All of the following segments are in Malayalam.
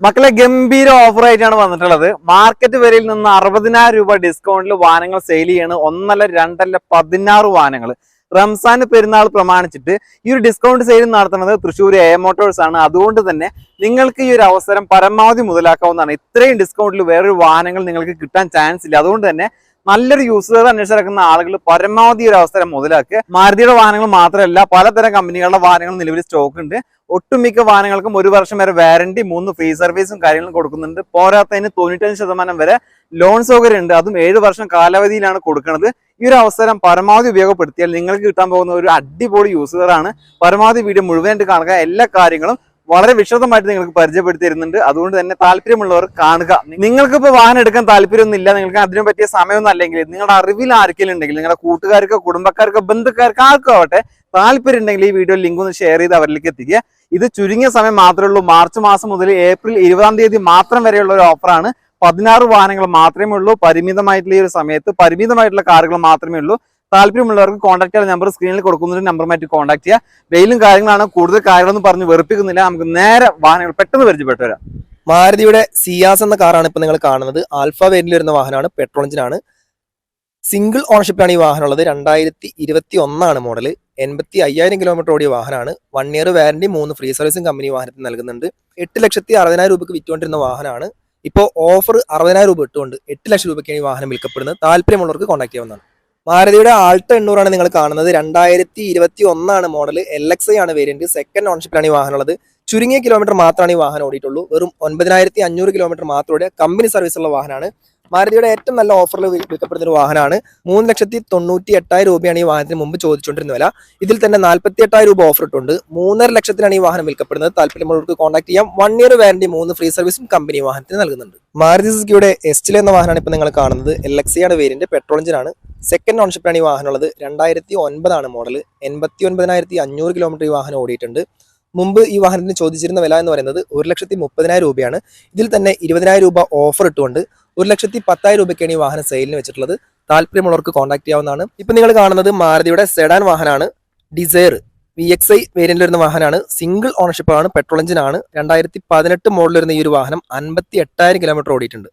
മക്കളെ ഗംഭീര ഓഫർ ആയിട്ടാണ് വന്നിട്ടുള്ളത്. മാർക്കറ്റ് വിലയിൽ നിന്ന് 60,000 രൂപ ഡിസ്കൗണ്ടിൽ വാഹനങ്ങൾ സെയിൽ ചെയ്യാണ്. 1 2 16 വാഹനങ്ങൾ റംസാൻ പെരുന്നാൾ പ്രമാണിച്ചിട്ട് ഈ ഒരു ഡിസ്കൗണ്ട് സെയിൽ നടത്തുന്നത് തൃശ്ശൂർ എ മോട്ടോഴ്സ് ആണ്. അതുകൊണ്ട് തന്നെ നിങ്ങൾക്ക് ഈ ഒരു അവസരം പരമാവധി മുതലാക്കാവുന്നതാണ്. ഇത്രയും ഡിസ്കൗണ്ടിൽ വേറൊരു വാഹനങ്ങൾ നിങ്ങൾക്ക് കിട്ടാൻ ചാൻസ് ഇല്ല. അതുകൊണ്ട് തന്നെ നല്ലൊരു യൂസർ അന്വേഷിച്ചിറക്കുന്ന ആളുകൾ പരമാവധി ഒരു അവസരം മുതലാക്കുക. മാരുതിയുടെ വാഹനങ്ങൾ മാത്രമല്ല, പലതരം കമ്പനികളുടെ വാഹനങ്ങൾ നിലവിൽ സ്റ്റോക്ക് ഉണ്ട്. ഒട്ടുമിക്ക വാഹനങ്ങൾക്കും 1 വർഷം വരെ വാറന്റി, 3 ഫ്രീ സർവീസും കാര്യങ്ങളും കൊടുക്കുന്നുണ്ട്. പോരാത്തതിന് 95% വരെ ലോൺ സൗകര്യം ഉണ്ട്. അതും 7 വർഷം കാലാവധിയിലാണ് കൊടുക്കുന്നത്. ഈ ഒരു അവസരം പരമാവധി ഉപയോഗപ്പെടുത്തിയാൽ നിങ്ങൾക്ക് കിട്ടാൻ പോകുന്ന ഒരു അടിപൊളി യൂസറാണ്. പരമാവധി വീഡിയോ മുഴുവനായിട്ട് കാണുക. എല്ലാ കാര്യങ്ങളും വളരെ വിശദമായിട്ട് നിങ്ങൾക്ക് പരിചയപ്പെടുത്തി തരുന്നുണ്ട്. അതുകൊണ്ട് തന്നെ താല്പര്യമുള്ളവർ കാണുക. നിങ്ങൾക്കിപ്പോൾ വാഹനം എടുക്കാൻ താല്പര്യമൊന്നുമില്ല, നിങ്ങൾക്ക് അതിനു പറ്റിയ സമയമൊന്നും അല്ലെങ്കിൽ നിങ്ങളുടെ അറിവിൽ ആർക്കെങ്കിലും ഉണ്ടെങ്കിൽ, നിങ്ങളുടെ കൂട്ടുകാർക്കോ കുടുംബക്കാർക്കോ ബന്ധുക്കാർക്കോ ആർക്കോ ആവട്ടെ, താല്പര്യം ഉണ്ടെങ്കിൽ ഈ വീഡിയോ ലിങ്ക് ഒന്ന് ഷെയർ ചെയ്ത് അവരിലേക്ക് എത്തിക്കുക. ഇത് ചുരുങ്ങിയ സമയം മാത്രമേ ഉള്ളൂ. മാർച്ച് മാസം മുതൽ ഏപ്രിൽ 20-ാം തീയതി മാത്രം വരെയുള്ള ഒരു ഓഫറാണ്. 16 വാഹനങ്ങൾ മാത്രമേ ഉള്ളൂ. പരിമിതമായിട്ടുള്ള ഈ ഒരു സമയത്ത് പരിമിതമായിട്ടുള്ള കാറുകൾ മാത്രമേ ഉള്ളൂ. താല്പര്യമുള്ളവർക്ക് കോൺടാക്ട് ചെയ്യാൻ നമ്പർ സ്ക്രീനിൽ കൊടുക്കുന്ന നമ്പറുമായിട്ട് കോൺടാക്ട് ചെയ്യുക. വെയിലും കാര്യങ്ങളാണ്, കൂടുതൽ കാര്യങ്ങളൊന്നും പറഞ്ഞ് വെറുപ്പിക്കുന്നില്ല. നമുക്ക് നേരെ വാഹനങ്ങൾ പെട്ടെന്ന് പരിചയപ്പെട്ടു വരാം. മാരുതിയുടെ സിയാസ് എന്ന കാറാണ് ഇപ്പൊ നിങ്ങൾ കാണുന്നത്. ആൽഫ വേരിയന്റിൽ വരുന്ന വാഹനമാണ്, പെട്രോൾ എഞ്ചിനാണ്. സിംഗിൾ ഓണർഷിപ്പിലാണ് ഈ വാഹനം ഉള്ളത്. 2021 മോഡല്. 85,000 കിലോമീറ്റർ ഓടിയ വാഹനമാണ്. 1 ഇയർ വാറന്റി, 3 ഫ്രീ സർവീസും കമ്പനി വാഹനത്തിന് നൽകുന്നുണ്ട്. 8,60,000 രൂപയ്ക്ക് വിറ്റുകൊണ്ടിരുന്ന വാഹനമാണ്. ഇപ്പോൾ ഓഫർ 60,000 രൂപ ഇട്ടുകൊണ്ട് 8 ലക്ഷം രൂപയ്ക്കാണ് ഈ വാഹനം വിൽക്കപ്പെടുന്നത്. താല്പര്യമുള്ളവർക്ക് കോൺടാക്ട് ചെയ്യാവുന്നതാണ്. മാരുതിയുടെ ആൾട്ടോ 800 നിങ്ങൾ കാണുന്നത്. 2021 മോഡൽ. LXI ആണ് വേരിയന്റ്. സെക്കൻഡ് ഓണർഷിപ്പിലാണ് ഈ വാഹനം ഉള്ളത്. ചുരുങ്ങിയ കിലോമീറ്റർ മാത്രമാണ് ഈ വാഹനം ഓടിയിട്ടുള്ളൂ. വെറും 9,500 കിലോമീറ്റർ മാത്രം ഓടിയ കമ്പനി സർവീസുള്ള വാഹനമാണ്. മാരുതിയുടെ ഏറ്റവും നല്ല ഓഫറിൽ വിൽക്കപ്പെടുന്ന ഒരു വാഹനമാണ്. 3,98,000 രൂപയാണ് ഈ വാഹനത്തിന് മുമ്പ് ചോദിച്ചുകൊണ്ടിരുന്ന വില. ഇതിൽ തന്നെ 48,000 രൂപ ഓഫർ ഇട്ടുണ്ട്. 3.5 ലക്ഷത്തിനാണ് ഈ വാഹനം വിൽക്കപ്പെടുന്നത്. താല്പര്യമുള്ളവർക്ക് കോൺടാക്ട് ചെയ്യാം. 1 ഇയർ വാറന്റി, 3 ഫ്രീ സർവീസും കമ്പനി വാഹനത്തിന് നൽകുന്നുണ്ട്. മാരുതി സുസുക്കിയുടെ എസ്റ്റിൽ എന്ന വാഹനമാണ് ഇപ്പോൾ നിങ്ങൾ കാണുന്നത്. LXI ആണ് വേരിയന്റ്. പെട്രോൾ എഞ്ചിനാണ്. സെക്കൻഡ് ഓണർഷിപ്പിലാണ് ഈ വാഹനം ഉള്ളത്. 2009 മോഡൽ. 89,500 കിലോമീറ്റർ ഈ വാഹനം ഓടിയിട്ടുണ്ട്. മുമ്പ് ഈ വാഹനത്തിന് ചോദിച്ചിരുന്ന വില എന്ന് പറയുന്നത് 1,30,000 രൂപയാണ്. ഇതിൽ തന്നെ 20,000 രൂപ ഓഫർ ഇട്ടുകൊണ്ട് 1,10,000 രൂപയ്ക്കാണ് ഈ വാഹനം സെയിലിന് വെച്ചിട്ടുള്ളത്. താല്പര്യമുള്ളവർക്ക് കോൺടാക്ട് ചെയ്യാവുന്നതാണ്. ഇപ്പൊ നിങ്ങൾ കാണുന്നത് മാരുതിയുടെ സെഡാൻ വാഹനമാണ്. ഡിസയർ VXI വേരിയന്റിൽ വരുന്ന വാഹനമാണ്. സിംഗിൾ ഓണർഷിപ്പ് ആണ്. പെട്രോൾ എഞ്ചിനാണ്. 2018 മോഡൽ വരുന്ന ഈ ഒരു വാഹനം 58,000 കിലോമീറ്റർ ഓടിയിട്ടുണ്ട്.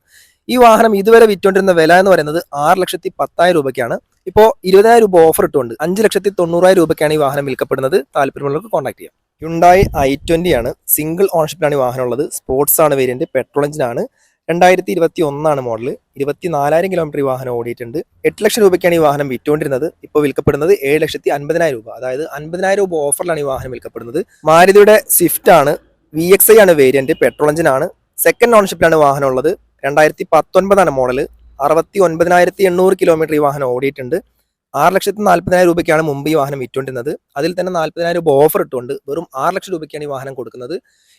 ഈ വാഹനം ഇതുവരെ വിറ്റുകൊണ്ടിരുന്ന വില എന്ന് പറയുന്നത് 6,10,000 രൂപയ്ക്കാണ്. ഇപ്പോൾ 20,000 രൂപ ഓഫർ ഇട്ടുകൊണ്ട് 5,90,000 രൂപയ്ക്കാണ് ഈ വാഹനം വിൽക്കപ്പെടുന്നത്. താല്പര്യമുള്ളവർക്ക് കോൺടാക്ട് ചെയ്യാം. ഹ്യുണ്ടായി i20 ആണ്. സിംഗിൾ ഓണർഷിപ്പിലാണ് ഈ വാഹനം ഉള്ളത്. സ്പോർട്സ് ആണ് വേരിയന്റ്. പെട്രോൾ എഞ്ചിനാണ്. 2021 മോഡൽ. 24,000 കിലോമീറ്റർ ഈ വാഹനം ഓടിയിട്ടുണ്ട്. 8 ലക്ഷം രൂപയ്ക്കാണ് ഈ വാഹനം വിറ്റുകൊണ്ടിരുന്നത്. ഇപ്പോൾ വിൽക്കപ്പെടുന്നത് 7,50,000 രൂപ. അതായത് 50,000 രൂപ ഓഫറിലാണ് ഈ വാഹനം വിൽക്കപ്പെടുന്നത്. മാരുതിയുടെ സ്വിഫ്റ്റ് ആണ്. VXI ആണ് വേരിയന്റ്. പെട്രോൾ എഞ്ചിനാണ്. സെക്കൻഡ് ഓണർഷിപ്പിലാണ് വാഹനം ഉള്ളത്. 2019 മോഡൽ. 69,800 കിലോമീറ്റർ ഈ വാഹനം ഓടിയിട്ടുണ്ട്. 6,40,000 രൂപയ്ക്കാണ് മുമ്പ് ഈ വാഹനം വിറ്റുകൊണ്ടിരുന്നത്. അതിൽ തന്നെ 40,000 രൂപ ഓഫർ ഇട്ടുകൊണ്ട് വെറും 6 ലക്ഷം രൂപയ്ക്കാണ് ഈ വാഹനം കൊടുക്കുന്നത്.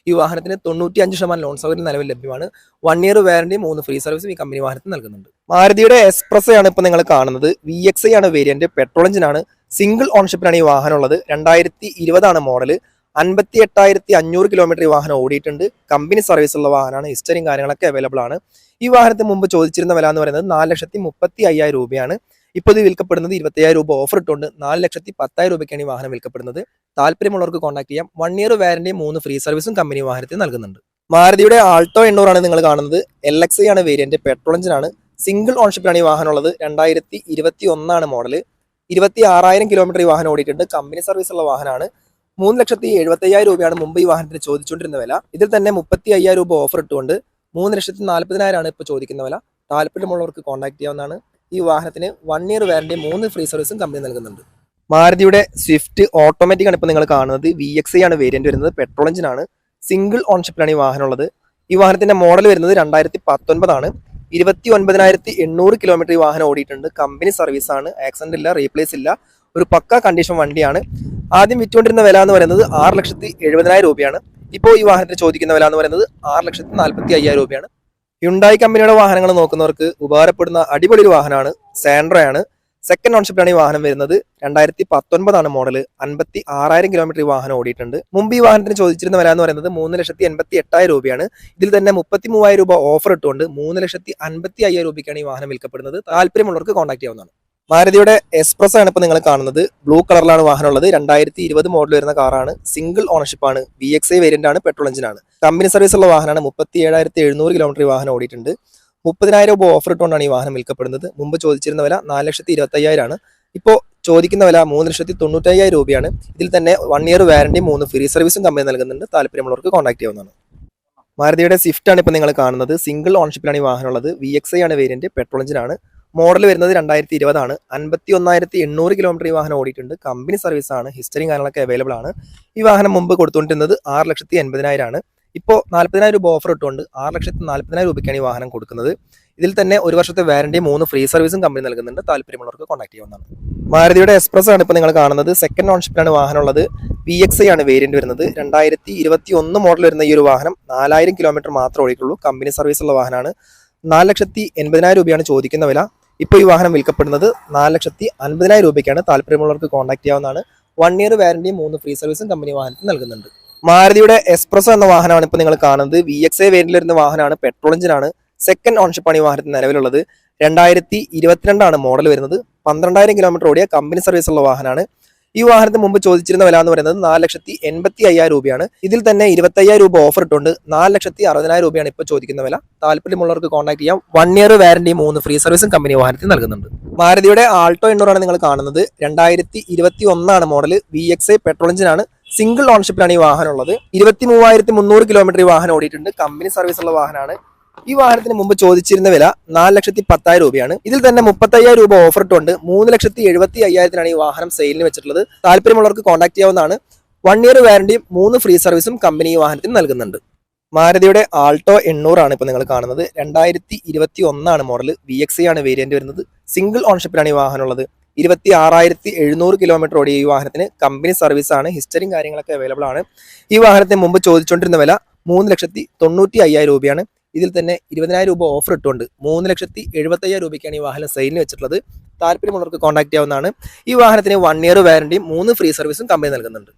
ഈ വാഹനത്തിന് 95% ലോൺ സൗകര്യം നിലവിൽ ലഭ്യമാണ്. 1 ഇയർ വാറന്റി, 3 ഫ്രീ സർവീസും ഈ കമ്പനി വാഹനത്തിന് നൽകുന്നുണ്ട്. മാരുതിയുടെ എക്സ്പ്രസ് ആണ് ഇപ്പോൾ നിങ്ങൾ കാണുന്നത്. VXI ആണ് വേരിയന്റ്. പെട്രോൾ എഞ്ചിനാണ്. സിംഗിൾ ഓണർഷിപ്പിലാണ് ഈ വാഹനം ഉള്ളത്. 2020 മോഡൽ. 58,500 കിലോമീറ്റർ ഈ വാഹനം ഓടിയിട്ടുണ്ട്. കമ്പനി സർവീസ് ഉള്ള വാഹനമാണ്. ഹിസ്റ്ററിയും കാര്യങ്ങളൊക്കെ അവൈലബിൾ ആണ്. ഈ വാഹനത്തിന് മുമ്പ് ചോദിച്ചിരുന്ന വില എന്ന് പറയുന്നത് 4,35,000 രൂപയാണ്. ഇപ്പോൾ ഇത് വിൽക്കപ്പെടുന്നത് 20,000 രൂപ ഓഫർ ഇട്ടുകൊണ്ട് 4,10,000 രൂപയ്ക്കാണ് ഈ വാഹനം വിൽക്കപ്പെടുന്നത്. താല്പര്യമുള്ളവർക്ക് കോൺടാക്ട് ചെയ്യാം. 1 ഇയർ വാറന്റി, 3 ഫ്രീ സർവീസും കമ്പനി വാഹനത്തിൽ നൽകുന്നുണ്ട്. മാരുതിയുടെ ആൾട്ടോ 800 ആണ് നിങ്ങൾ കാണുന്നത്. LXI ആണ് വേരിയന്റ്. പെട്രോൾ എഞ്ചിനാണ്. സിംഗിൾ ഓണർഷിപ്പിലാണ് ഈ വാഹനം ഉള്ളത്. 2021 മോഡൽ. 26,000 കിലോമീറ്റർ ഈ വാഹനം ഓടിയിട്ടുണ്ട്. കമ്പനി സർവീസ് ഉള്ള വാഹനമാണ്. 3,70,000 രൂപയാണ് മുമ്പ് ഈ വാഹനത്തിന് ചോദിച്ചുകൊണ്ടിരുന്ന വില. ഇതിൽ തന്നെ 35,000 രൂപ ഓഫർ ഇട്ടുകൊണ്ട് 3,40,000 ആണ് ഇപ്പോൾ ചോദിക്കുന്ന വില. താല്പര്യമുള്ളവർക്ക് കോൺടാക്ട് ചെയ്യാവുന്നതാണ്. ഈ വാഹനത്തിന് 1 ഇയർ വാറന്റി, 3 ഫ്രീ സർവീസും കമ്പനി നൽകുന്നുണ്ട്. മാരുതിയുടെ സ്വിഫ്റ്റ് ഓട്ടോമാറ്റിക് ആണ് ഇപ്പോൾ നിങ്ങൾ കാണുന്നത്. VXI ആണ് വേരിയന്റ് വരുന്നത്. പെട്രോൾ എഞ്ചിനാണ്. സിംഗിൾ ഓണർഷിപ്പിലാണ് ഈ വാഹനം ഉള്ളത്. ഈ വാഹനത്തിന്റെ മോഡൽ വരുന്നത് 2019 ആണ്. 29,800 കിലോമീറ്റർ ഈ വാഹനം ഓടിയിട്ടുണ്ട്. കമ്പനി സർവീസ് ആണ്. ആക്സിഡന്റ് ഇല്ല, റീപ്ലേസ് ഇല്ല. ഒരു പക്ക കണ്ടീഷൻ വണ്ടിയാണ്. ആദ്യം വിറ്റുകൊണ്ടിരുന്ന വില എന്ന് പറയുന്നത് 6,70,000 രൂപയാണ്. ഇപ്പോൾ ഈ വാഹനത്തിന് ചോദിക്കുന്ന വില എന്ന് പറയുന്നത് 6,45,000 രൂപയാണ്. ഹ്യുണ്ടായി കമ്പനിയുടെ വാഹനങ്ങൾ നോക്കുന്നവർക്ക് ഉപകാരപ്പെടുന്ന അടിപൊളി ഒരു വാഹനമാണ്. സാൻഡ്രോയാണ്. സെക്കൻഡ് ഓണർഷിപ്പിലാണ് ഈ വാഹനം വരുന്നത്. 2019 മോഡൽ. 56,000 കിലോമീറ്റർ ഈ വാഹനം ഓടിയിട്ടുണ്ട്. മുമ്പ് ഈ വാഹനത്തിന് ചോദിച്ചിരുന്ന വില എന്ന് പറയുന്നത് 3,88,000 രൂപയാണ്. ഇതിൽ തന്നെ 33,000 രൂപ ഓഫർ ഇട്ടുകൊണ്ട് 3,55,000 രൂപയ്ക്കാണ് ഈ വാഹനം വിൽക്കപ്പെടുന്നത്. താല്പര്യമുള്ളവർക്ക് കോൺടാക്ട് ചെയ്യാവുന്നതാണ്. മാരുതിയുടെ എക്സ്പ്രസ് ആണ് ഇപ്പോൾ നിങ്ങൾ കാണുന്നത്. ബ്ലൂ കളറിലാണ് വാഹനമുള്ളത്. 2020 മോഡൽ വരുന്ന കാറാണ്. സിംഗിൾ ഓണർഷിപ്പ് ആണ്. VXI വേരിയന്റ് ആണ്. പെട്രോൾ എഞ്ചിനാണ്. കമ്പനി സർവീസ് ഉള്ള വാഹനമാണ്. 37,700 കിലോമീറ്റർ ഈ വാഹനം ഓടിയിട്ടുണ്ട്. 30,000 രൂപ ഓഫർ ഇട്ടുകൊണ്ടാണ് ഈ വാഹനം വിൽക്കപ്പെടുന്നത്. മുമ്പ് ചോദിച്ചിരുന്ന വില 4,25,000 ആണ്. ഇപ്പോൾ ചോദിക്കുന്ന വില 3,95,000 രൂപയാണ്. ഇതിൽ തന്നെ 1 ഇയർ വാറന്റി 3 ഫ്രീ സർവീസും കമ്പനി നൽകുന്നുണ്ട്. താല്പര്യമുള്ളവർക്ക് കോൺടാക്ട് ചെയ്യാവുന്നതാണ്. മാരുതിയുടെ സ്വിഫ്റ്റ് ആണ് ഇപ്പോൾ നിങ്ങൾ കാണുന്നത്. സിംഗിൾ ഓണർഷിപ്പിലാണ് ഈ വാഹനമുള്ളത്. VXI ആണ് വേരിയന്റ്. പെട്രോൾ എഞ്ചിനാണ്. മോഡൽ വരുന്നത് 2020 ആണ്. 51,800 കിലോമീറ്റർ ഈ വാഹനം ഓടിയിട്ടുണ്ട്. കമ്പനി സർവീസ് ആണ്. ഹിസ്റ്ററിയും കാര്യങ്ങളൊക്കെ അവൈലബിൾ ആണ്. ഈ വാഹനം മുമ്പ് കൊടുത്തുകൊണ്ടിരുന്നത് 6,80,000 ആണ്. ഇപ്പോൾ 40,000 രൂപ ഓഫർ ഇട്ടുകൊണ്ട് 6,40,000 രൂപയ്ക്കാണ് ഈ വാഹനം കൊടുക്കുന്നത്. ഇതിൽ തന്നെ 1 വർഷത്തെ വാറന്റി 3 ഫ്രീ സർവീസും കമ്പനി നൽകുന്നുണ്ട്. താല്പര്യമുള്ളവർക്ക് കോൺടാക്ട് ചെയ്യാവുന്നതാണ്. മാരുതിയുടെ എക്സ്പ്രസ് ആണ് ഇപ്പോൾ നിങ്ങൾ കാണുന്നത്. സെക്കൻഡ് ഓണർഷിപ്പിലാണ് വാഹനമുള്ളത്. VXI ആണ് വേരിയന്റ് വരുന്നത്. 2021 മോഡൽ വരുന്ന ഈ ഒരു വാഹനം 4,000 കിലോമീറ്റർ മാത്രമേ ഓടിയിട്ടുള്ളൂ. കമ്പനി സർവീസ് ഉള്ള വാഹനമാണ്. 4,80,000 രൂപയാണ് ചോദിക്കുന്ന വില. ഇപ്പോൾ ഈ വാഹനം വിൽക്കപ്പെടുന്നത് 4,50,000 രൂപയ്ക്കാണ്. താല്പര്യമുള്ളവർക്ക് കോൺടാക്ട് ചെയ്യാവുന്നതാണ്. 1 ഇയർ വാറന്റി 3 ഫ്രീ സർവീസും കമ്പനി വാഹനത്തിന് നൽകുന്നുണ്ട്. മാരുതിയുടെ എക്സ്പ്രസ് എന്ന വാഹനമാണ് ഇപ്പോൾ നിങ്ങൾ കാണുന്നത്. VXI വേരിയന്റിൽ വരുന്ന വാഹനമാണ്. പെട്രോൾ എഞ്ചിനാണ്. സെക്കൻഡ് ഓണർഷിപ്പാണ് ഈ വാഹനത്തിന് നിലവിലുള്ളത്. 2022 ആണ് മോഡൽ വരുന്നത്. 12,000 കിലോമീറ്റർ ഓടിയ കമ്പനി സർവീസ് ഉള്ള വാഹനമാണ്. ഈ വാഹനത്തിന് മുമ്പ് ചോദിച്ചിരുന്ന വില എന്ന് പറയുന്നത് 4,85,000 രൂപയാണ്. ഇതിൽ തന്നെ 25,000 രൂപ ഓഫർ ഇട്ടുണ്ട്. 4,60,000 രൂപയാണ് ഇപ്പോൾ ചോദിക്കുന്ന വില. താല്പര്യമുള്ളവർക്ക് കോൺടാക്ട് ചെയ്യാം. 1 ഇയർ വാറന്റി 3 ഫ്രീ സർവീസും കമ്പനി വാഹനത്തിന് നൽകുന്നുണ്ട്. മാരുതിയുടെ ആൾട്ടോ 800 ആണ് നിങ്ങൾ കാണുന്നത്. 2021 ആണ് മോഡൽ. VXI പെട്രോൾ എഞ്ചിനാണ്. സിംഗിൾ ഓണർഷിപ്പിലാണ് ഈ വാഹനം ഉള്ളത്. 23,300 കിലോമീറ്റർ ഈ വാഹനം ഓടിയിട്ടുണ്ട്. കമ്പനി സർവീസ് ഉള്ള വാഹനമാണ്. ഈ വാഹനത്തിന് മുമ്പ് ചോദിച്ചിരുന്ന വില 4,10,000 രൂപയാണ്. ഇതിൽ തന്നെ 35,000 രൂപ ഓഫർ ഇട്ടുണ്ട് 3,75,000 ഈ വാഹനം സെയിലിന് വെച്ചിട്ടുള്ളത്. താല്പര്യമുള്ളവർക്ക് കോൺടാക്ട് ചെയ്യാവുന്നതാണ്. 1 ഇയർ വാറന്റി 3 ഫ്രീ സർവീസും കമ്പനി ഈ വാഹനത്തിന് നൽകുന്നുണ്ട്. മാരുതിയുടെ ആൾട്ടോ 800 ആണ് ഇപ്പോൾ നിങ്ങൾ കാണുന്നത്. 2021 ആണ് മോഡൽ. VXI ആണ് വേരിയന്റ് വരുന്നത്. സിംഗിൾ ഓണർഷിപ്പിലാണ് ഈ വാഹനമുള്ളത്. 26,700 കിലോമീറ്റർ ഓടിയ ഈ വാഹനത്തിന് കമ്പനി സർവീസ് ആണ്. ഹിസ്റ്ററിയും കാര്യങ്ങളൊക്കെ അവൈലബിൾ ആണ്. ഈ വാഹനത്തിന് മുമ്പ് ചോദിച്ചുകൊണ്ടിരുന്ന വില 3,95,000 രൂപയാണ്. ഇതിൽ തന്നെ 20,000 രൂപ ഓഫർ ഇട്ടുകൊണ്ട് 3,70,000 രൂപയ്ക്കാണ് ഈ വാഹനം സെയിലിന് വെച്ചിട്ടുള്ളത്. താല്പര്യമുള്ളവർക്ക് കോൺടാക്ട് ചെയ്യാവുന്നതാണ്. ഈ വാഹനത്തിന് 1 ഇയർ വാറന്റിയും 3 ഫ്രീ സർവീസും കമ്പനി നൽകുന്നുണ്ട്.